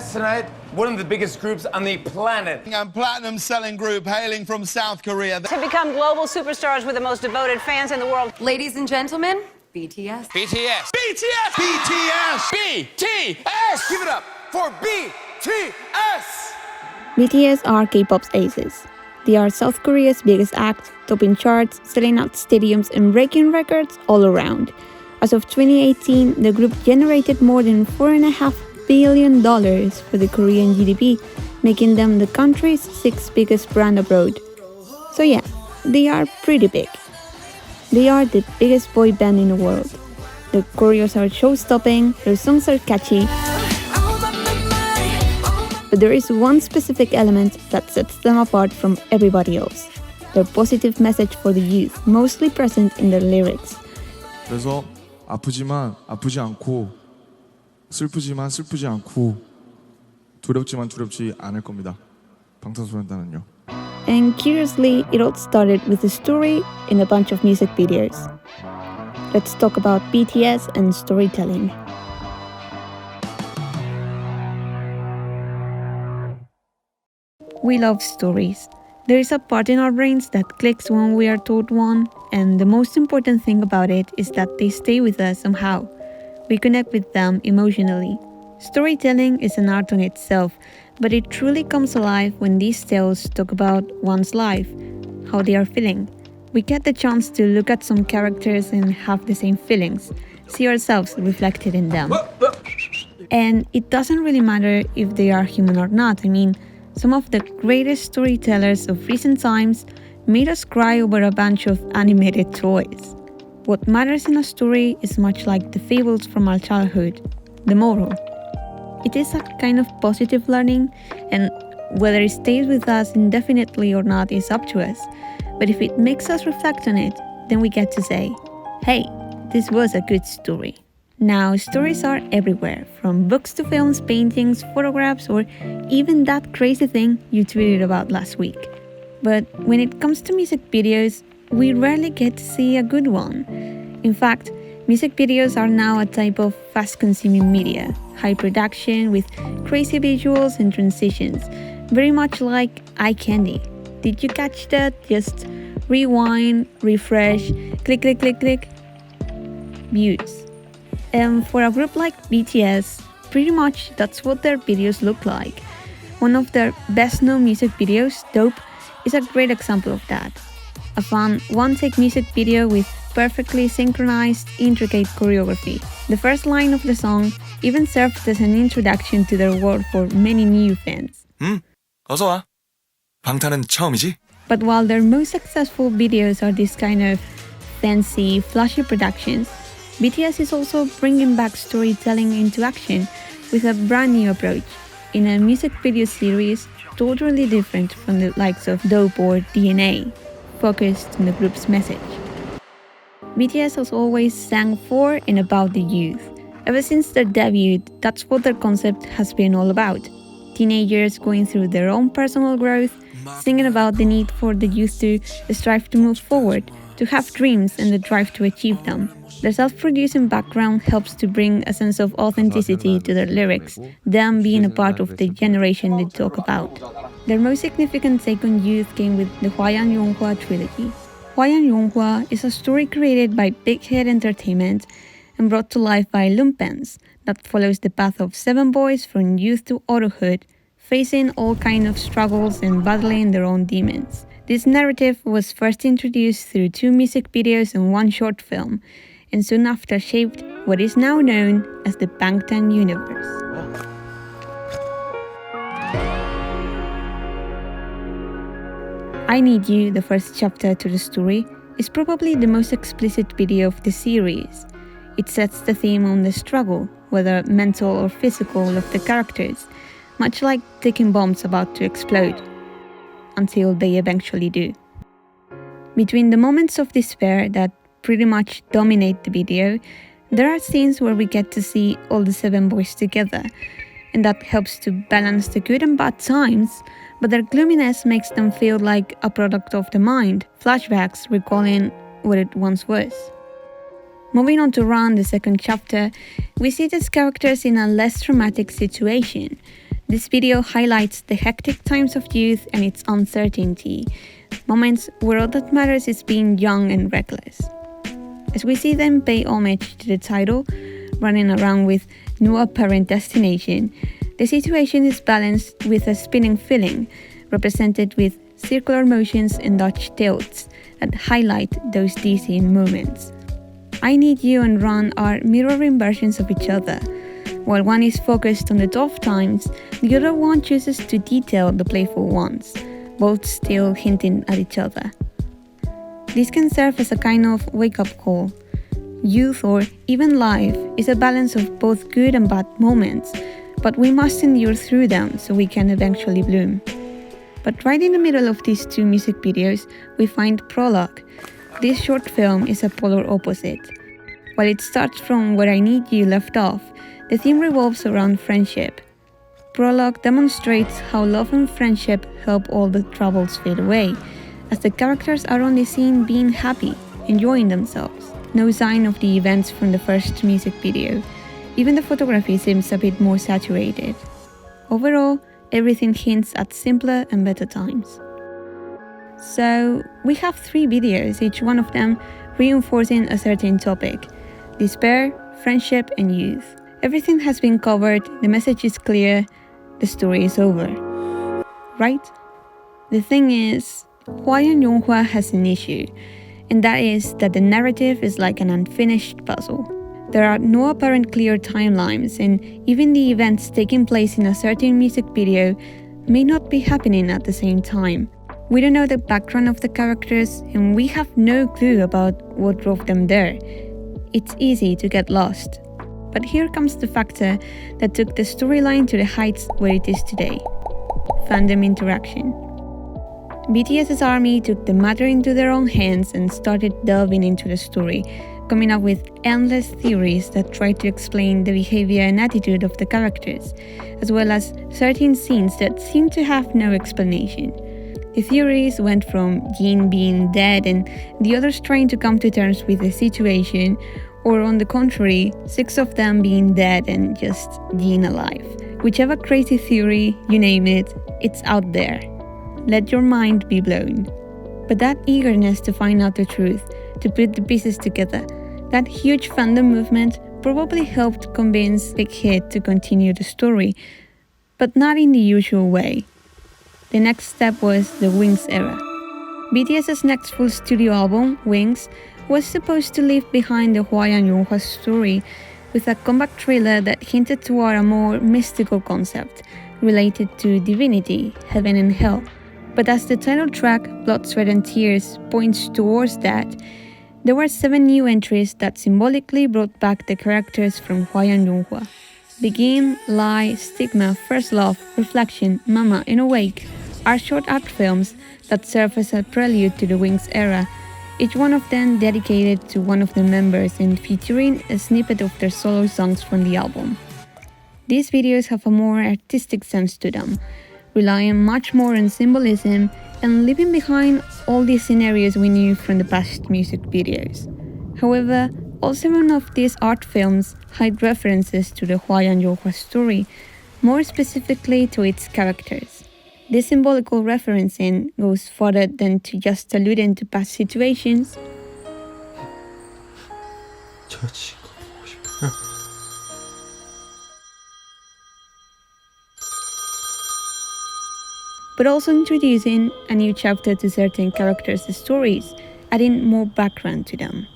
BTS tonight, one of the biggest groups on the planet. And platinum selling group hailing from South Korea. To become global superstars with the most devoted fans in the world. Ladies and gentlemen, BTS. BTS. BTS! BTS! BTS! Give it up for BTS! BTS are K-pop's aces. They are South Korea's biggest act, topping charts, selling out stadiums and breaking records all around. As of 2018, the group generated more than $4.5 billion for the Korean GDP, making them the country's sixth biggest brand abroad. So yeah, they are pretty big. They are the biggest boy band in the world. Their choreos are show-stopping, their songs are catchy. But there is one specific element that sets them apart from everybody else. Their positive message for the youth, mostly present in their lyrics. 그래서 아프지만 아프지 않고 슬프지만 슬프지 않고 두렵지만 두렵지 않을 겁니다. 방탄소년단은요. And curiously, it all started with a story in a bunch of music videos. Let's talk about BTS and storytelling. We love stories. There is a part in our brains that clicks when we are told one, and the most important thing about it is that they stay with us somehow. We connect with them emotionally. Storytelling is an art on itself, but it truly comes alive when these tales talk about one's life, how they are feeling. We get the chance to look at some characters and have the same feelings, see ourselves reflected in them. And it doesn't really matter if they are human or not. I mean, some of the greatest storytellers of recent times made us cry over a bunch of animated toys. What matters in a story is much like the fables from our childhood, the moral. It is a kind of positive learning, and whether it stays with us indefinitely or not is up to us. But if it makes us reflect on it, then we get to say, hey, this was a good story. Now, stories are everywhere, from books to films, paintings, photographs, or even that crazy thing you tweeted about last week. But when it comes to music videos, we rarely get to see a good one. In fact, music videos are now a type of fast-consuming media, high production with crazy visuals and transitions, very much like eye candy. Did you catch that? Just rewind, refresh, click, click, click, click. Views. And for a group like BTS, pretty much that's what their videos look like. One of their best-known music videos, Dope, is a great example of that. A fun, one-take music video with perfectly synchronized, intricate choreography. The first line of the song even served as an introduction to their world for many new fans. 어서 와. 방탄은 처음이지? But while their most successful videos are this kind of fancy, flashy productions, BTS is also bringing back storytelling into action with a brand new approach, in a music video series totally different from the likes of Dope or DNA, focused on the group's message. BTS has always sang for and about the youth. Ever since their debut, that's what their concept has been all about. Teenagers going through their own personal growth, singing about the need for the youth to strive to move forward, to have dreams and the drive to achieve them. Their self-producing background helps to bring a sense of authenticity to their lyrics, them being a part of the generation they talk about. Their most significant take on youth came with the HYYH trilogy. HYYH is a story created by Big Hit Entertainment and brought to life by Lumpens that follows the path of 7 boys from youth to adulthood, facing all kinds of struggles and battling their own demons. This narrative was first introduced through 2 music videos and 1 short film, and soon after shaped what is now known as the Bangtan universe. I Need You, the first chapter to the story, is probably the most explicit video of the series. It sets the theme on the struggle, whether mental or physical, of the characters, much like ticking bombs about to explode, until they eventually do. Between the moments of despair that pretty much dominate the video, there are scenes where we get to see all the 7 boys together, and that helps to balance the good and bad times, but their gloominess makes them feel like a product of the mind, flashbacks recalling what it once was. Moving on to Run, the second chapter, we see these characters in a less traumatic situation. This video highlights the hectic times of youth and its uncertainty, moments where all that matters is being young and reckless. As we see them pay homage to the title, running around with no apparent destination, the situation is balanced with a spinning feeling, represented with circular motions and Dutch tilts that highlight those dizzying moments. I Need You and Run are mirroring versions of each other. While one is focused on the tough times, the other one chooses to detail the playful ones, both still hinting at each other. This can serve as a kind of wake-up call. Youth, or even life, is a balance of both good and bad moments, but we must endure through them so we can eventually bloom. But right in the middle of these two music videos, we find Prologue. This short film is a polar opposite. While it starts from where I Need You left off, the theme revolves around friendship. Prologue demonstrates how love and friendship help all the troubles fade away, as the characters are only seen being happy, enjoying themselves. No sign of the events from the first music video. Even the photography seems a bit more saturated. Overall, everything hints at simpler and better times. So, we have 3 videos, each one of them reinforcing a certain topic: despair, friendship, and youth. Everything has been covered, the message is clear, the story is over. Right? The thing is, HYYH has an issue, and that is that the narrative is like an unfinished puzzle. There are no apparent clear timelines, and even the events taking place in a certain music video may not be happening at the same time. We don't know the background of the characters, and we have no clue about what drove them there. It's easy to get lost. But here comes the factor that took the storyline to the heights where it is today: fandom interaction. BTS's ARMY took the matter into their own hands and started delving into the story, coming up with endless theories that try to explain the behavior and attitude of the characters, as well as certain scenes that seem to have no explanation. The theories went from Jin being dead and the others trying to come to terms with the situation, or on the contrary, 6 of them being dead and just Jin alive. Whichever crazy theory, you name it, it's out there. Let your mind be blown. But that eagerness to find out the truth, to put the pieces together, that huge fandom movement probably helped convince Big Hit to continue the story, but not in the usual way. The next step was the Wings era. BTS's next full studio album, Wings, was supposed to leave behind the HYYH story with a comeback thriller that hinted toward a more mystical concept related to divinity, heaven and hell. But as the title track, Blood, Sweat and Tears, points towards that, there were 7 new entries that symbolically brought back the characters from HYYH. Begin, Lie, Stigma, First Love, Reflection, Mama, and Awake are short art films that serve as a prelude to the Wings era, each one of them dedicated to one of the members and featuring a snippet of their solo songs from the album. These videos have a more artistic sense to them, relying much more on symbolism and leaving behind all the scenarios we knew from the past music videos. However, all 7 of these art films hide references to the HYYH story, more specifically to its characters. This symbolical referencing goes further than to just alluding to past situations, but also introducing a new chapter to certain characters' stories, adding more background to them.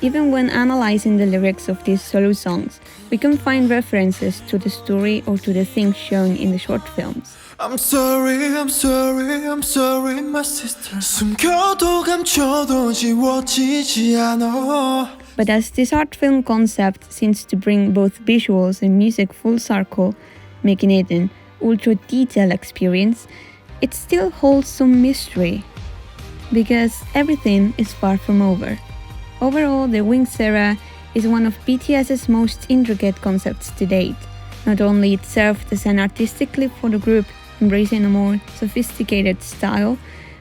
Even when analyzing the lyrics of these solo songs, we can find references to the story or to the things shown in the short films. I'm sorry, I'm sorry, I'm sorry, my sister. 숨겨도 감춰도 지워지지 않아. But as this art film concept seems to bring both visuals and music full circle, making it an ultra-detailed experience, it still holds some mystery, because everything is far from over. Overall, the Wings era is one of BTS's most intricate concepts to date. Not only it served as an artistic leap for the group, embracing a more sophisticated style,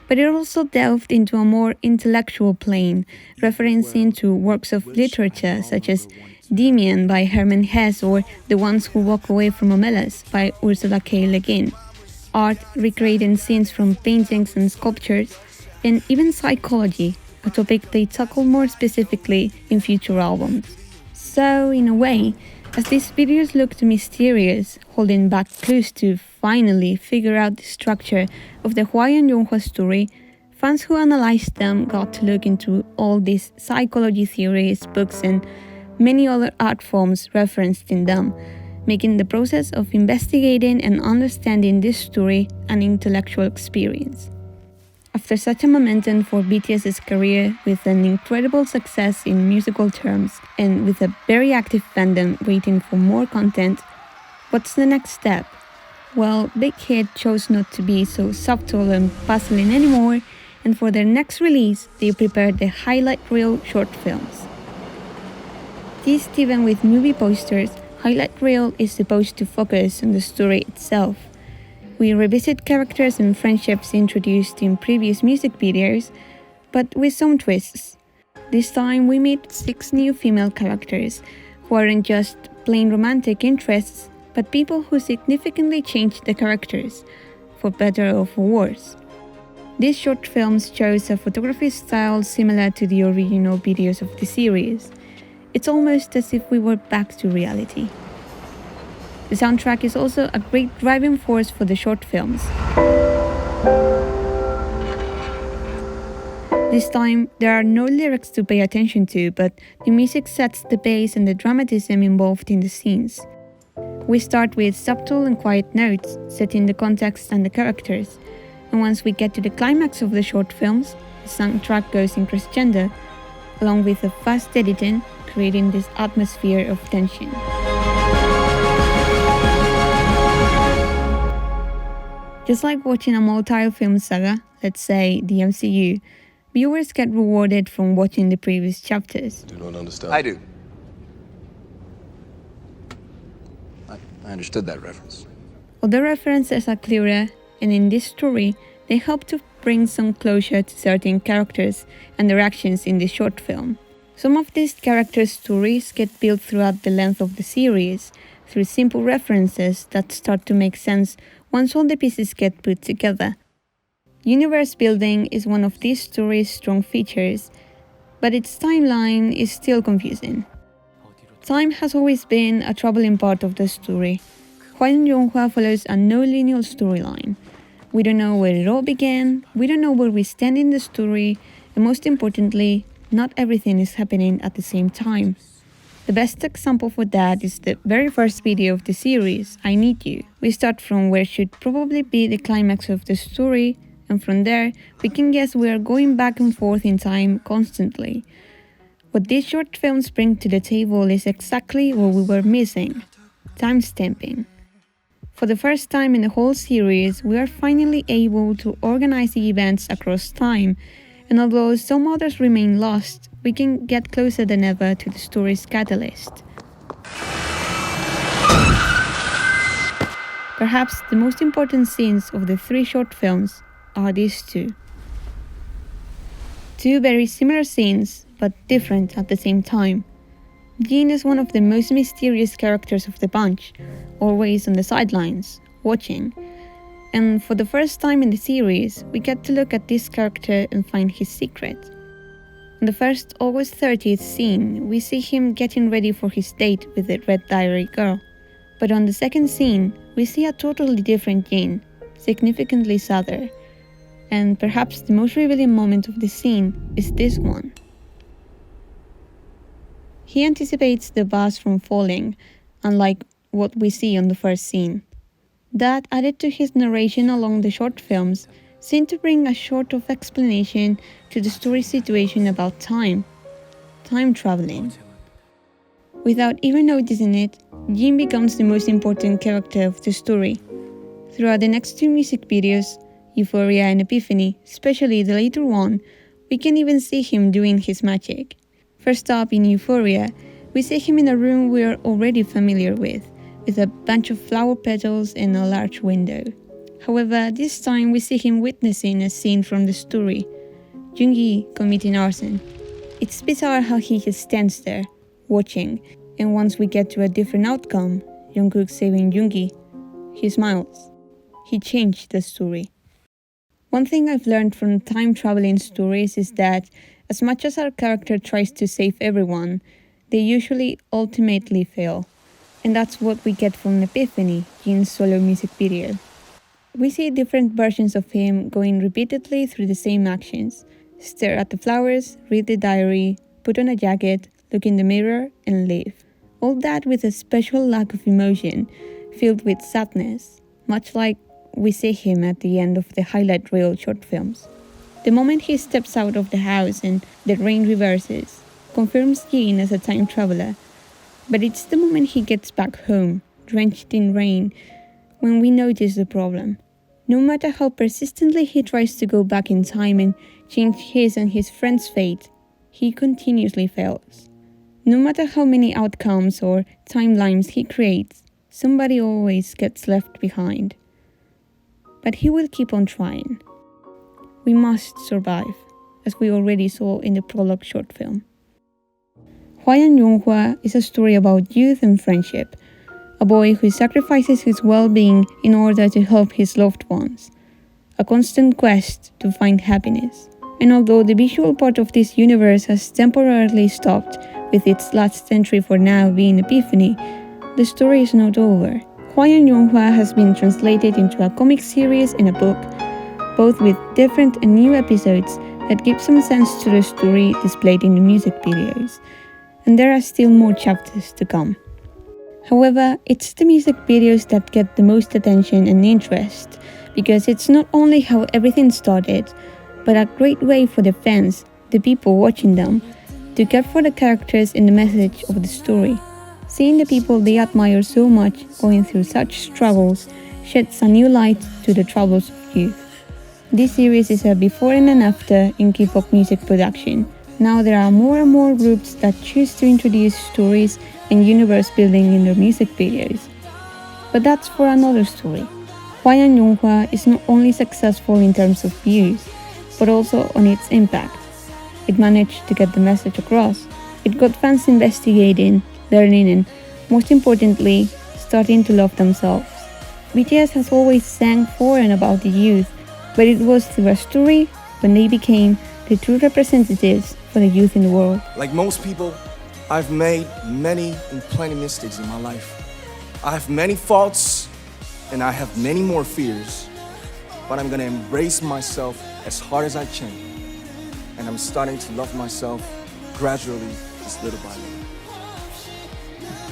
but it also delved into a more intellectual plane, referencing to works of literature such as Demian by Herman Hesse or The Ones Who Walk Away from Omelas by Ursula K. Le Guin, art recreating scenes from paintings and sculptures, and even psychology, a topic they tackle more specifically in future albums. So, in a way, as these videos looked mysterious, holding back clues to finally figure out the structure of the HYYH and YONGHWA story, fans who analyzed them got to look into all these psychology theories, books, and many other art forms referenced in them, making the process of investigating and understanding this story an intellectual experience. After such a momentum for BTS's career, with an incredible success in musical terms, and with a very active fandom waiting for more content, what's the next step? Well, Big Hit chose not to be so subtle and puzzling anymore, and for their next release, they prepared the highlight reel short films. Teased even with movie posters, highlight reel is supposed to focus on the story itself. We revisit characters and friendships introduced in previous music videos, but with some twists. This time we meet 6 new female characters, who aren't just plain romantic interests, but people who significantly changed the characters, for better or for worse. These short films chose a photography style similar to the original videos of the series. It's almost as if we were back to reality. The soundtrack is also a great driving force for the short films. This time, there are no lyrics to pay attention to, but the music sets the pace and the dramatism involved in the scenes. We start with subtle and quiet notes, setting the context and the characters, and once we get to the climax of the short films, the soundtrack goes in crescendo, along with a fast editing, creating this atmosphere of tension. Just like watching a multi-film saga, let's say the MCU, viewers get rewarded from watching the previous chapters. You don't understand. I do. I understood that reference. Other references are clearer, and in this story, they help to bring some closure to certain characters and their actions in the short film. Some of these characters' stories get built throughout the length of the series, through simple references that start to make sense once all the pieces get put together. Universe building is one of these story's strong features, but its timeline is still confusing. Time has always been a troubling part of the story. HYYH and YONGHWA follows a no-linear storyline. We don't know where it all began, we don't know where we stand in the story, and most importantly, not everything is happening at the same time. The best example for that is the very first video of the series, I Need You. We start from where should probably be the climax of the story, and from there, we can guess we are going back and forth in time constantly. What these short films bring to the table is exactly what we were missing: timestamping. For the first time in the whole series, we are finally able to organize the events across time, and although some others remain lost, we can get closer than ever to the story's catalyst. Perhaps the most important scenes of the 3 short films are these 2. 2 very similar scenes, but different at the same time. Jin is one of the most mysterious characters of the bunch, always on the sidelines, watching. And for the first time in the series, we get to look at this character and find his secret. In the first August 30th scene, we see him getting ready for his date with the Red Diary girl. But on the second scene, we see a totally different Jin, significantly sadder. And perhaps the most revealing moment of the scene is this one. He anticipates the vase from falling, unlike what we see on the first scene. That, added to his narration along the short films, seemed to bring a sort of explanation to the story situation about time traveling. Without even noticing it, Jin becomes the most important character of the story. Throughout the next 2 music videos, Euphoria and Epiphany, especially the later one, we can even see him doing his magic. First up, in Euphoria, we see him in a room we are already familiar with a bunch of flower petals and a large window. However, this time we see him witnessing a scene from the story, Jung-gi committing arson. It's bizarre how he just stands there, watching, And once we get to a different outcome, Jungkook saving Yoongi, he smiles. He changed the story. One thing I've learned from time-traveling stories is that as much as our character tries to save everyone, they usually ultimately fail. And that's what we get from Epiphany, Jin's solo music video. We see different versions of him going repeatedly through the same actions. Stare at the flowers, read the diary, put on a jacket, look in the mirror, and leave. All that with a special lack of emotion, filled with sadness, much like we see him at the end of the highlight reel short films. The moment he steps out of the house and the rain reverses, confirms Jin as a time traveler. But it's the moment he gets back home, drenched in rain, when we notice the problem. No matter how persistently he tries to go back in time and change his and his friend's fate, he continuously fails. No matter how many outcomes or timelines he creates, somebody always gets left behind. But he will keep on trying. We must survive, as we already saw in the prologue short film. HYYH and YONGHWA is a story about youth and friendship, a boy who sacrifices his well-being in order to help his loved ones, a constant quest to find happiness. And although the visual part of this universe has temporarily stopped, with its last entry for now being Epiphany, the story is not over. HYYH and YONGHWA has been translated into a comic series and a book, both with different and new episodes that give some sense to the story displayed in the music videos. And there are still more chapters to come. However, it's the music videos that get the most attention and interest, because it's not only how everything started, but a great way for the fans, the people watching them, to care for the characters and the message of the story. Seeing the people they admire so much going through such struggles sheds a new light to the troubles of youth. This series is a before and an after in K-pop music production. Now there are more and more groups that choose to introduce stories and universe building in their music videos. But that's for another story. HYYH and YONGHWA is not only successful in terms of views, but also on its impact. It managed to get the message across. It got fans investigating, learning, and most importantly, starting to love themselves. BTS has always sang for and about the youth, but it was through a story when they became the true representatives for the youth in the world. Like most people, I've made many and plenty mistakes in my life. I have many faults, and I have many more fears, but I'm gonna embrace myself as hard as I can. And I'm starting to love myself gradually, just little by little.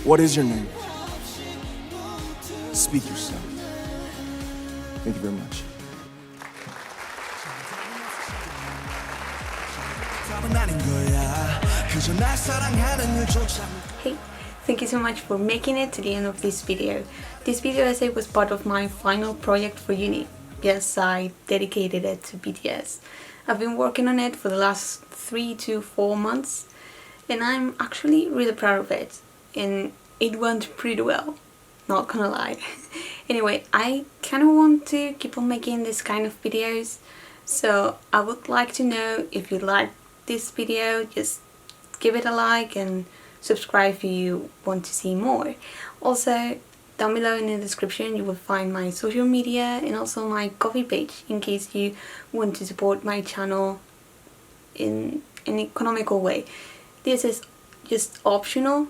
What is your name? Speak yourself. Thank you very much. Hey, thank you so much for making it to the end of this video. This video essay was part of my final project for uni. Yes, I dedicated it to BTS. I've been working on it for the last 3 to 4 months, and I'm actually really proud of it. And it went pretty well, not gonna lie. Anyway, I kind of want to keep on making this kind of videos, so I would like to know if you like this video. Just give it a like and subscribe if you want to see more. Also, down below in the description you will find my social media and also my Ko-fi page in case you want to support my channel in an economical way. This is just optional.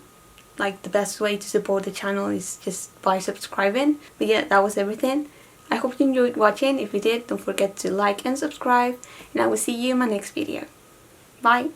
Like, the best way to support the channel is just by subscribing. But yeah, that was everything. I hope you enjoyed watching. If you did, don't forget to like and subscribe, and I will see you in my next video. Bye!